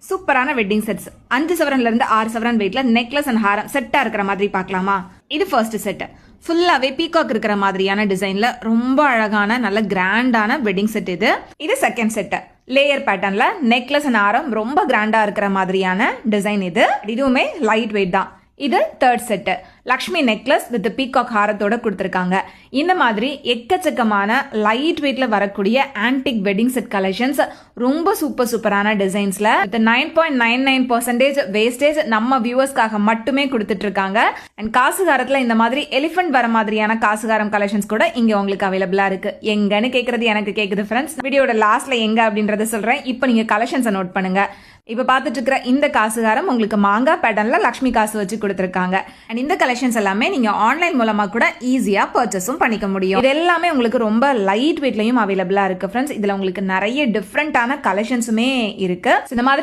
சூப்பரான wedding sets 5 சவரன்ல இருந்து 6 சவரன் வெயிட்ல நெக்லஸ் அண்ட் ஹாரம் செட்டா இருக்கிற மாதிரி பார்க்கலாமா? இது ஃபர்ஸ்ட் செட். ஃபுல்லாவே பீகாக் இருக்கிற மாதிரியான டிசைன்ல ரொம்ப அழகான நல்ல கிராண்டான வெட்டிங் செட் இது. இது செகண்ட் செட். லேயர் பேட்டர்ன்ல நெக்லஸ் அண்ட் ஹாரம் ரொம்ப கிராண்டா இருக்கிற மாதிரியான டிசைன் இது. இதுவுமே லைட் வெயிட் தான். இது third set. Lakshmi necklace with peacock ஹாரத்தோட கொடுத்துருக்காங்க. இந்த மாதிரி எக்கச்சக்கமான லைட் வெயிட்ல வரக்கூடிய ஆன்டிக் வெட்டிங் செட் கலெக்ஷன்ஸ் ரொம்ப சூப்பரான டிசைன்ஸ்ல வித் 9.99% வேஸ்டேஜ் நம்ம வியூவர்ஸ்க்காக மட்டுமே கொடுத்துட்டு இருக்காங்க. அண்ட் காசுகாரத்துல இந்த மாதிரி எலிஃபென்ட் வர மாதிரியான காசுகாரம் கலெக்ஷன்ஸ் கூட இங்க உங்களுக்கு அவைலபிளா இருக்கு. எங்கன்னு கேக்குறது எனக்கு கேக்குது ஃப்ரெண்ட்ஸ். வீடியோட லாஸ்ட்ல எங்க அப்படின்றத சொல்றேன். இப்போ நீங்க கலெக்ஷன்ஸை நோட் பண்ணுங்க. இப்ப பாத்துட்டு இருக்கிற இந்த காசுகாரம் உங்களுக்கு மாங்காய் பேட்டர்ன்ல லக்ஷ்மி காசு வச்சு கொடுத்துருக்காங்க. அண்ட் இந்த கலெக்ஷன்ஸ் எல்லாமே நீங்க ஆன்லைன் மூலமா கூட ஈஸியா பர்ச்சேஸும் பண்ணிக்க முடியும். இது எல்லாமே உங்களுக்கு ரொம்ப லைட் வெயிட்லயும் அவைலபிளா இருக்கு ஃப்ரெண்ட்ஸ். இதுல உங்களுக்கு நிறைய டிஃப்ரெண்டான கலெக்ஷன்ஸுமே இருக்கு. இந்த மாதிரி